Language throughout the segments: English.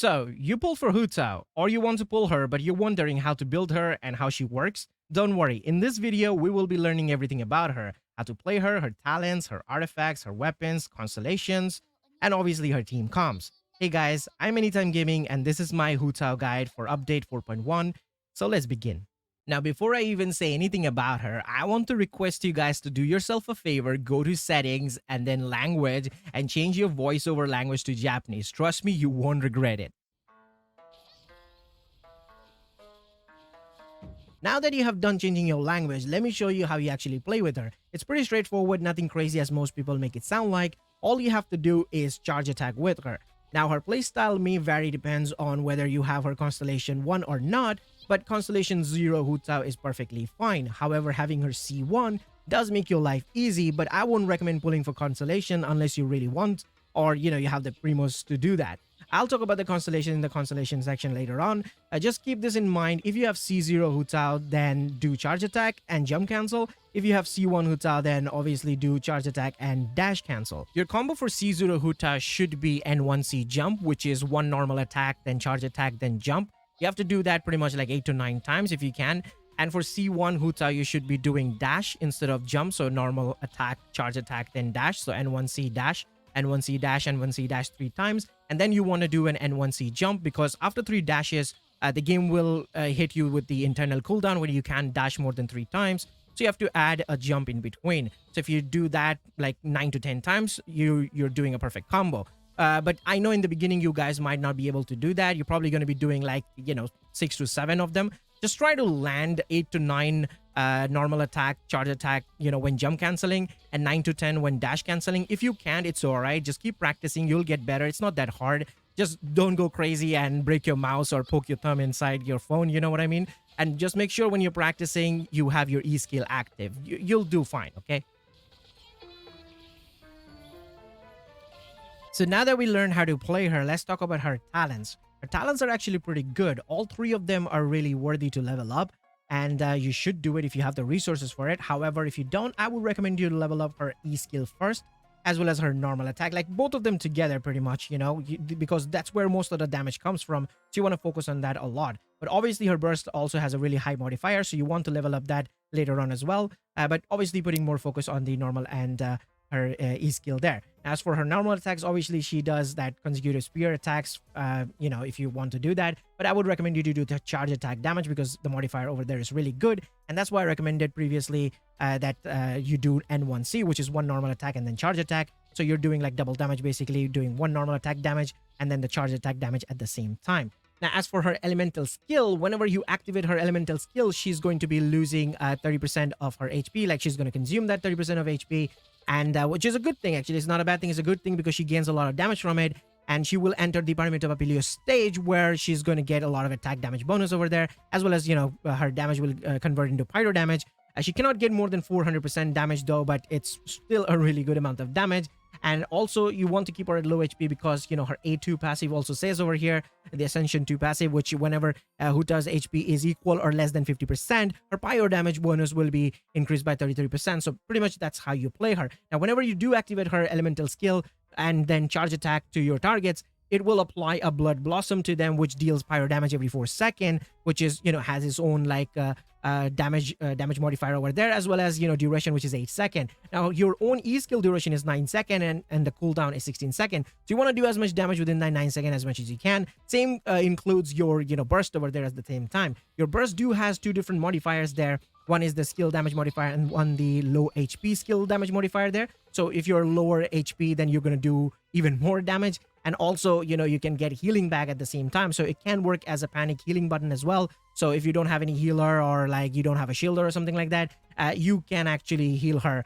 So, you pull for hutao, or you want to pull her but you're wondering how to build her and how she works? Don't worry, in this video we will be learning everything about her, how to play her, her talents, her artifacts, her weapons, constellations, and obviously her team comms. Hey guys, I'm Anytime Gaming and this is my hutao guide for update 4.1, so let's begin. Now, before I even say anything about her, I want to request you guys to do yourself a favor, go to settings and then language and change your voiceover language to Japanese. Trust me, you won't regret it. Now that you have done changing your language, let me show you how you actually play with her. It's pretty straightforward, nothing crazy as most people make it sound like. All you have to do is charge attack with her. Now, her playstyle may vary, depends on whether you have her Constellation 1 or not, but Constellation 0 hutao is perfectly fine. However, having her C1 does make your life easy, but I wouldn't recommend pulling for Constellation unless you really want, or you have the primos to do that. I'll talk about the Constellation in the Constellation section later on. Just keep this in mind. If you have C0 hutao, then do charge attack and jump cancel. If you have C1 hutao, then obviously do charge attack and dash cancel. Your combo for C0 hutao should be N1C jump, which is one normal attack, then charge attack, then jump. You have to do that pretty much like 8 to 9 times if you can. And for C1 hutao, you should be doing dash instead of jump. So normal attack, charge attack, then dash. So N1C dash, N1C dash, N1C dash 3 times. And then you want to do an N1C jump, because after 3 dashes, the game will hit you with the internal cooldown where you can't dash more than 3 times. So you have to add a jump in between. So if you do that like 9 to 10 times, you're doing a perfect combo. But I know in the beginning you guys might not be able to do that. You're probably going to be doing like 6 to 7 of them. Just try to land 8 to 9 normal attack, charge attack, when jump canceling, and 9 to 10 when dash canceling. If you can't, it's all right. Just keep practicing. You'll get better. It's not that hard. Just don't go crazy and break your mouse or poke your thumb inside your phone. You know what I mean? And just make sure when you're practicing, you have your E skill active. You'll do fine, okay? So now that we learned how to play her, let's talk about her talents. Her talents are actually pretty good. All 3 of them are really worthy to level up, and you should do it if you have the resources for it. However, if you don't, I would recommend you to level up her E skill first, as well as her normal attack, like both of them together pretty much, because that's where most of the damage comes from. So you want to focus on that a lot. But obviously her burst also has a really high modifier, so you want to level up that later on as well. But obviously putting more focus on the normal and her E skill there. As for her normal attacks, obviously she does that consecutive spear attacks, if you want to do that. But I would recommend you to do the charge attack damage, because the modifier over there is really good. And that's why I recommended previously that you do N1C, which is one normal attack and then charge attack. So you're doing like double damage, basically doing one normal attack damage and then the charge attack damage at the same time. Now, as for her elemental skill, whenever you activate her elemental skill, she's going to be losing 30% of her HP. Like, she's going to consume that 30% of HP, and which is a good thing, actually. It's not a bad thing. It's a good thing because she gains a lot of damage from it, and she will enter the Pyramid of Apelios stage where she's going to get a lot of attack damage bonus over there, as well as, her damage will convert into pyro damage. She cannot get more than 400% damage though, but it's still a really good amount of damage. And also you want to keep her at low HP because, her A2 passive also says over here, the Ascension 2 passive, which whenever Hutao's HP is equal or less than 50%, her pyro damage bonus will be increased by 33%. So pretty much that's how you play her. Now, whenever you do activate her elemental skill and then charge attack to your targets, it will apply a Blood Blossom to them, which deals pyro damage every 4 seconds, which is, has its own like damage modifier over there, as well as, duration, which is 8 seconds. Now, your own E skill duration is 9 seconds and the cooldown is 16 seconds. So you want to do as much damage within that 9 seconds as much as you can. Same includes your, burst over there at the same time. Your burst has 2 different modifiers there. One is the skill damage modifier and one the low HP skill damage modifier there. So if you're lower HP, then you're going to do even more damage. And also, you can get healing back at the same time. So it can work as a panic healing button as well. So if you don't have any healer or like you don't have a shielder or something like that, you can actually heal her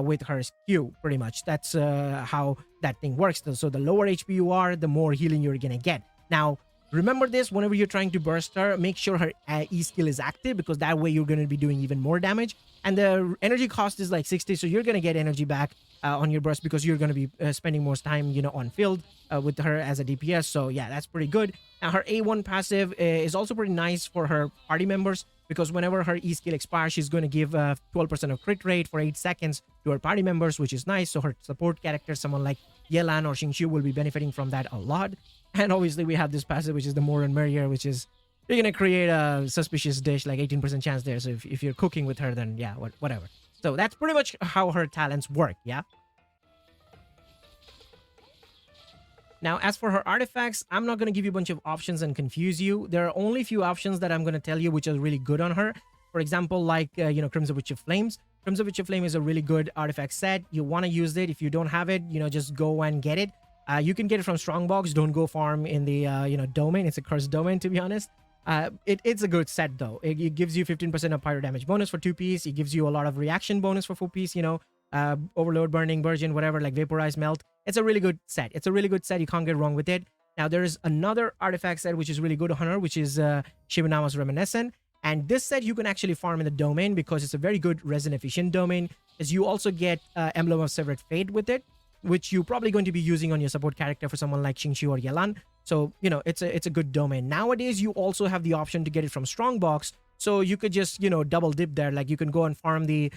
with her Xingqiu, pretty much. That's how that thing works. So the lower HP you are, the more healing you're going to get. Now, remember this, whenever you're trying to burst her, make sure her E skill is active, because that way you're going to be doing even more damage. And the energy cost is like 60, so you're going to get energy back on your burst because you're going to be spending more time, on field with her as a DPS. So yeah, that's pretty good. Now, her A1 passive is also pretty nice for her party members, because whenever her E skill expires, she's going to give 12% of crit rate for 8 seconds to her party members, which is nice. So her support character, someone like Yelan or Xingqiu, will be benefiting from that a lot. And obviously we have this passive, which is the more and merrier, which is you're gonna create a suspicious dish, like 18% chance there. So if you're cooking with her, then yeah, whatever. So that's pretty much how her talents work. Yeah. Now, as for her artifacts, I'm not going to give you a bunch of options and confuse you. There are only a few options that I'm going to tell you which are really good on her. For example, like, Crimson Witch of Flames. Crimson Witch of Flame is a really good artifact set. You want to use it. If you don't have it, just go and get it. You can get it from Strongbox. Don't go farm in the, domain. It's a cursed domain, to be honest. It's a good set, though. It gives you 15% of pyro damage bonus for 2-piece. It gives you a lot of reaction bonus for 4-piece, Overload, Burning, Virgin, whatever, like Vaporize, Melt. It's a really good set. It's a really good set. You can't get wrong with it. Now, there is another artifact set which is really good on her, which is Shibanama's Reminiscent. And this set you can actually farm in the domain because it's a very good resin efficient domain. As you also get Emblem of Severed Fate with it, which you're probably going to be using on your support character for someone like Xingqiu or Yelan. So, it's a good domain. Nowadays, you also have the option to get it from Strongbox. So you could just, double dip there. Like you can go and farm the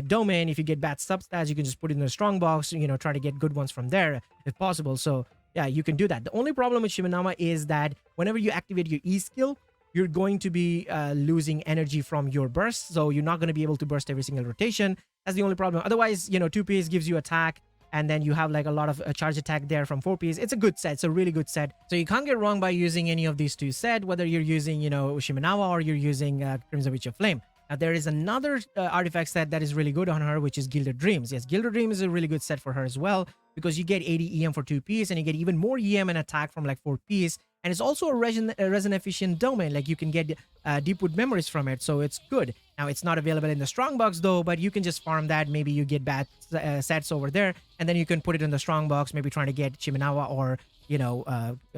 domain. If you get bad substats, you can just put it in the Strongbox, try to get good ones from there if possible. So yeah, you can do that. The only problem with Shibanama is that whenever you activate your E skill, you're going to be losing energy from your burst. So you're not going to be able to burst every single rotation. That's the only problem. Otherwise, 2-piece gives you attack. And then you have like a lot of charge attack there from 4-piece. It's a good set. It's a really good set. So you can't get wrong by using any of these two sets, whether you're using, Shimenawa or you're using Crimson Witch of Flame. Now, there is another artifact set that is really good on her, which is Gilded Dreams. Yes, Gilded Dreams is a really good set for her as well because you get 80 EM for 2-piece and you get even more EM and attack from like 4-piece. And it's also a resin efficient domain. Like you can get Deepwood Memories from it. So it's good. Now, it's not available in the Strongbox though, but you can just farm that. Maybe you get bad sets over there and then you can put it in the Strongbox, maybe trying to get Shimenawa or,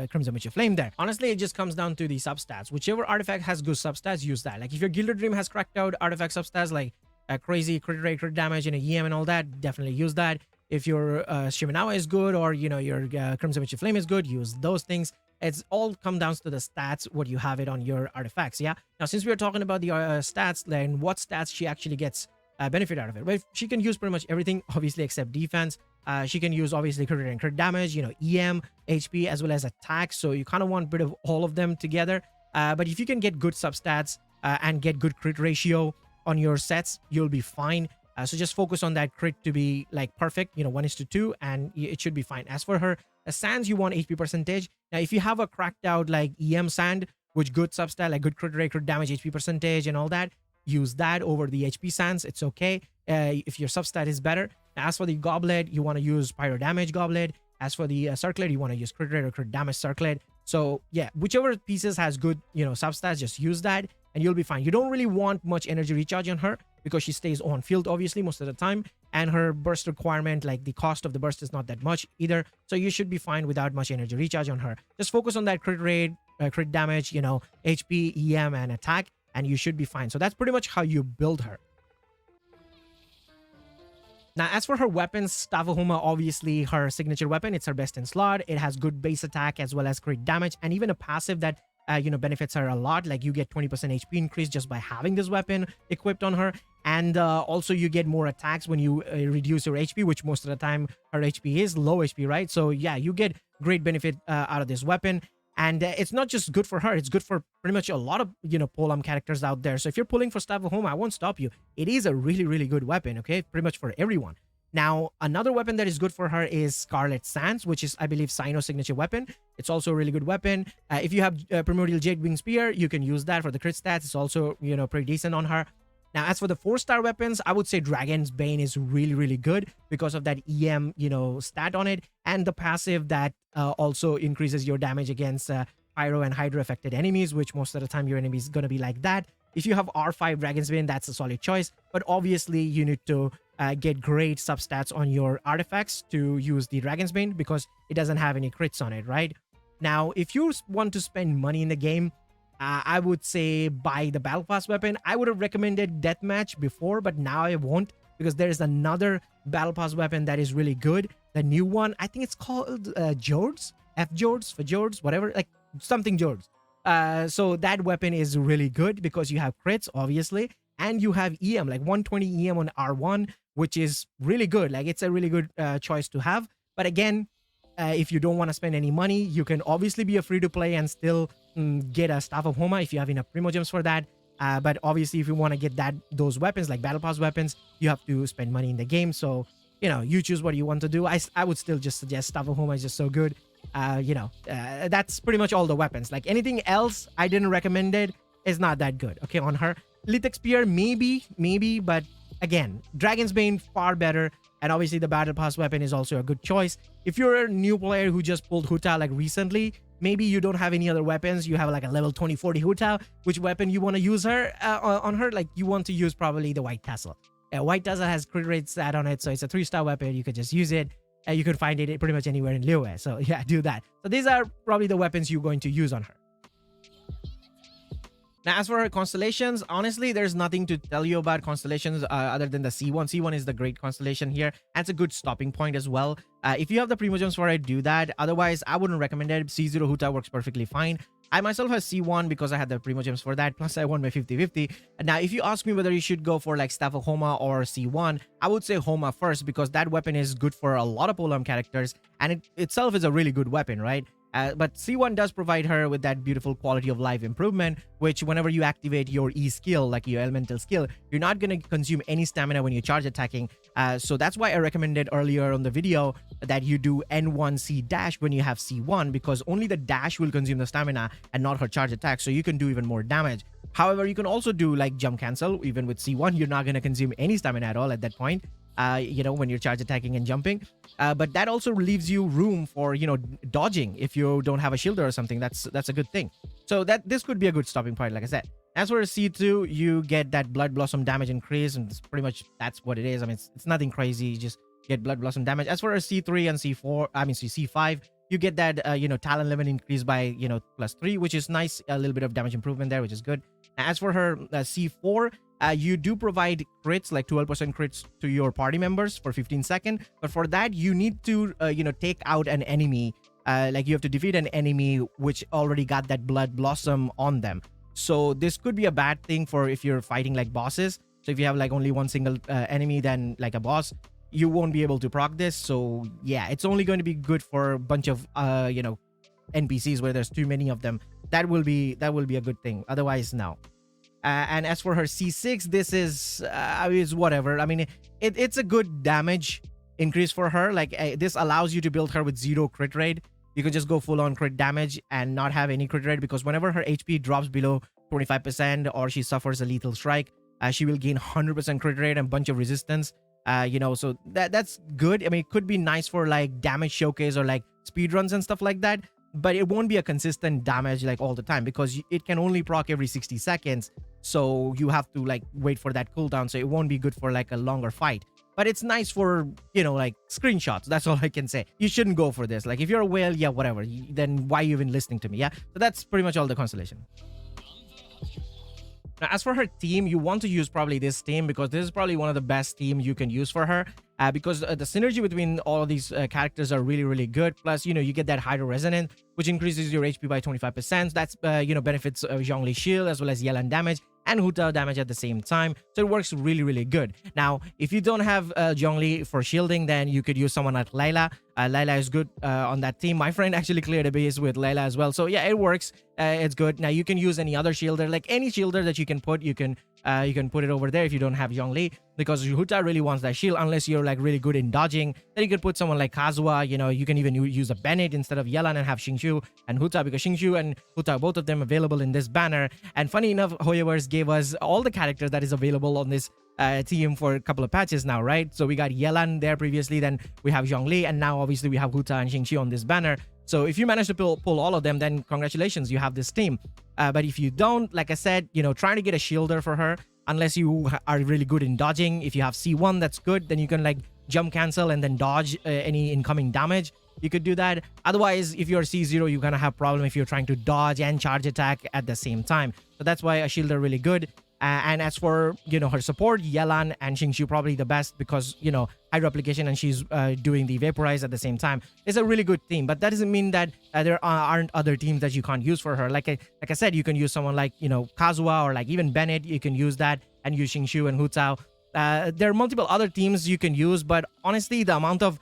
Crimson Witch of Flame there. Honestly, it just comes down to the substats. Whichever artifact has good substats, use that. Like if your Gilded Dream has cracked out artifact substats like crazy crit rate, crit damage, and EM and all that, definitely use that. If your Shimenawa is good or, your Crimson Witch of Flame is good, use those things. It's all come down to the stats, what you have it on your artifacts, yeah? Now, since we are talking about the stats, then what stats she actually gets benefit out of it? Well, she can use pretty much everything, obviously, except defense. She can use, obviously, crit and crit damage, EM, HP, as well as attack. So you kind of want a bit of all of them together. But if you can get good substats and get good crit ratio on your sets, you'll be fine. So just focus on that crit to be like perfect, 1:2, and it should be fine. As for her sands, you want HP percentage. Now, if you have a cracked out like EM sand, which good substat, like good crit rate, crit damage, HP percentage, and all that, use that over the HP sands. It's okay if your substat is better. Now, as for the goblet, you want to use pyro damage goblet. As for the circlet, you want to use crit rate or crit damage circlet. So yeah, whichever pieces has good, substats, just use that and you'll be fine. You don't really want much energy recharge on her because she stays on field, obviously, most of the time. And her burst requirement, like the cost of the burst is not that much either. So you should be fine without much energy recharge on her. Just focus on that crit rate, crit damage, HP, EM, and attack, and you should be fine. So that's pretty much how you build her. Now, as for her weapons, Staff of Huma, obviously her signature weapon. It's her best in slot. It has good base attack as well as crit damage and even a passive that benefits her a lot. Like you get 20% HP increase just by having this weapon equipped on her. And also you get more attacks when you reduce your HP, which most of the time her HP is low HP, right? So yeah, you get great benefit out of this weapon. And it's not just good for her, it's good for pretty much a lot of, Polearm characters out there. So if you're pulling for Staff of Home, I won't stop you. It is a really, really good weapon, okay? Pretty much for everyone. Now, another weapon that is good for her is Scarlet Sands, which is, I believe, Sino's signature weapon. It's also a really good weapon. If you have Primordial Jade Wing Spear, you can use that for the crit stats. It's also, pretty decent on her. Now, as for the 4-star weapons, I would say Dragon's Bane is really, really good because of that EM, stat on it. And the passive that also increases your damage against Pyro and Hydra affected enemies, which most of the time your enemy is going to be like that. If you have R5 Dragon's Bane, that's a solid choice. But obviously, you need to get great substats on your artifacts to use the Dragon's Bane because it doesn't have any crits on it, right? Now, if you want to spend money in the game, I would say buy the Battle Pass weapon. I would have recommended Deathmatch before, but now I won't because there is another Battle Pass weapon that is really good. The new one, I think it's called Jords, F-Jords, for Jords, whatever, like something Jords. So that weapon is really good because you have crits, obviously, and you have EM, like 120 EM on R1, which is really good. Like it's a really good choice to have. But again, if you don't want to spend any money, you can obviously be a free-to-play and still get a Staff of Homa if you have enough Primo Gems for that. But obviously, if you want to get those weapons, like Battle Pass weapons, you have to spend money in the game. So, you choose what you want to do. I would still just suggest Staff of Homa is just so good. That's pretty much all the weapons. Like anything else I didn't recommend it is not that good. Okay, on her. Lithic Spear, maybe, but again, Dragon's Bane far better. And obviously the Battle Pass weapon is also a good choice. If you're a new player who just pulled hutao like recently, maybe you don't have any other weapons. You have like a level 20-40 hutao. Which weapon you want to use her on her? Like you want to use probably the White Tassel. White Tassel has crit rate stat on it, so it's a 3-star weapon. You could just use it. You could find it pretty much anywhere in Liyue. So yeah, do that. So these are probably the weapons you're going to use on her. Now, as for her Constellations, honestly, there's nothing to tell you about Constellations other than the C1. C1 is the great constellation here, and it's a good stopping point as well. If you have the Primo Gems for it, do that. Otherwise, I wouldn't recommend it. C0 Hutao works perfectly fine. I myself have C1 because I had the Primo Gems for that, plus I won by 50-50. Now, if you ask me whether you should go for like Staff of Homa or C1, I would say Homa first because that weapon is good for a lot of Polearm characters, and it itself is a really good weapon, right? But C1 does provide her with that beautiful quality of life improvement, which whenever you activate your E skill, like your elemental skill, you're not going to consume any stamina when you charge attacking. So that's why I recommended earlier on the video that you do N1C dash when you have C1, because only the dash will consume the stamina and not her charge attack. So you can do even more damage. However, you can also do like jump cancel. Even with C1, you're not going to consume any stamina at all at that point. When you're charge attacking and jumping. But that also leaves you room for, dodging if you don't have a shielder or something. That's a good thing. So this could be a good stopping point, like I said. As for C2, you get that Blood Blossom damage increase, and it's pretty much that's what it is. I mean, it's nothing crazy. You just get Blood Blossom damage. As for C3 and C5, you get that, talent limit increase by, +3, which is nice. A little bit of damage improvement there, which is good. As for her C4, you do provide crits, like 12% crits to your party members for 15 seconds. But for that, you need to, take out an enemy. Like you have to defeat an enemy which already got that Blood Blossom on them. So this could be a bad thing for if you're fighting like bosses. So if you have like only one single enemy, then like a boss, you won't be able to proc this. So yeah, it's only going to be good for a bunch of, NPCs where there's too many of them. That will be a good thing. Otherwise, no. And as for her C6, this is whatever. I mean, it's a good damage increase for her. Like this allows you to build her with 0 crit rate. You can just go full on crit damage and not have any crit rate, because whenever her HP drops below 25% or she suffers a lethal strike, she will gain 100% crit rate and a bunch of resistance. So that's good. I mean, it could be nice for like damage showcase or like speed runs and stuff like that. But it won't be a consistent damage like all the time, because it can only proc every 60 seconds. So you have to like wait for that cooldown. So it won't be good for like a longer fight. But it's nice for, like screenshots. That's all I can say. You shouldn't go for this. Like if you're a whale, yeah, whatever. Then why are you even listening to me? Yeah. So that's pretty much all the Constellation. Now, as for her team, you want to use probably this team, because this is probably one of the best teams you can use for her. Because the synergy between all of these characters are really, really good. Plus, you get that Hydro Resonant, which increases your HP by 25%. That's, benefits Zhongli shield as well as Yelan damage and Hutao damage at the same time. So it works really, really good. Now, if you don't have Zhongli for shielding, then you could use someone like Layla. Layla is good on that team. My friend actually cleared a base with Layla as well. So yeah, it works. It's good. Now, you can use any other shielder, like any shielder that you can put, you can put it over there if you don't have Zhongli, because Hutao really wants that shield unless you're like really good in dodging. Then you could put someone like Kazuha. You can even use a Bennett instead of Yelan and have Xingqiu and Hutao, because Xingqiu and Hutao, both of them available in this banner. And funny enough, Hoyoverse gave us all the characters that is available on this team for a couple of patches now, right? So we got Yelan there previously, then we have Zhongli, and now obviously we have Hutao and Xingqiu on this banner. So if you manage to pull all of them, then congratulations, you have this team. But if you don't, like I said, trying to get a shielder for her, unless you are really good in dodging. If you have C1, that's good. Then you can like jump cancel and then dodge any incoming damage. You could do that. Otherwise, if you're C0, you're gonna have problem if you're trying to dodge and charge attack at the same time. So that's why a shielder are really good. And as for, her support, Yelan and Xingqiu probably the best, because, Hydro Application and she's doing the Vaporize at the same time. It's a really good team, but that doesn't mean that there aren't other teams that you can't use for her. Like I said, you can use someone like, Kazuha or like even Bennett. You can use that and use Xingqiu and Hutao. There are multiple other teams you can use, but honestly, the amount of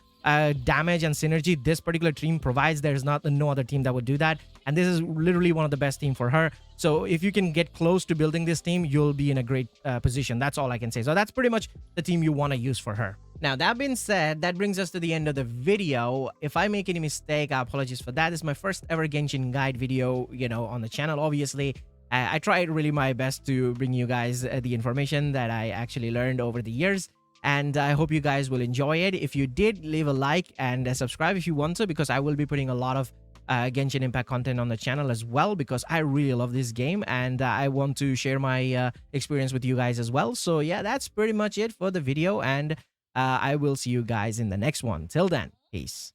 damage and synergy this particular team provides. There's no other team that would do that, and this is literally one of the best team for her. So if you can get close to building this team, you'll be in a great position. That's all I can say. So that's pretty much the team you want to use for her. Now, that being said, that brings us to the end of the video. If I make any mistake, I apologize for that. This is my first ever Genshin guide video, on the channel. Obviously, I tried really my best to bring you guys the information that I actually learned over the years. And I hope you guys will enjoy it. If you did, leave a like and subscribe if you want to, because I will be putting a lot of Genshin Impact content on the channel as well, because I really love this game and I want to share my experience with you guys as well. So yeah, that's pretty much it for the video, and I will see you guys in the next one. Till then, peace.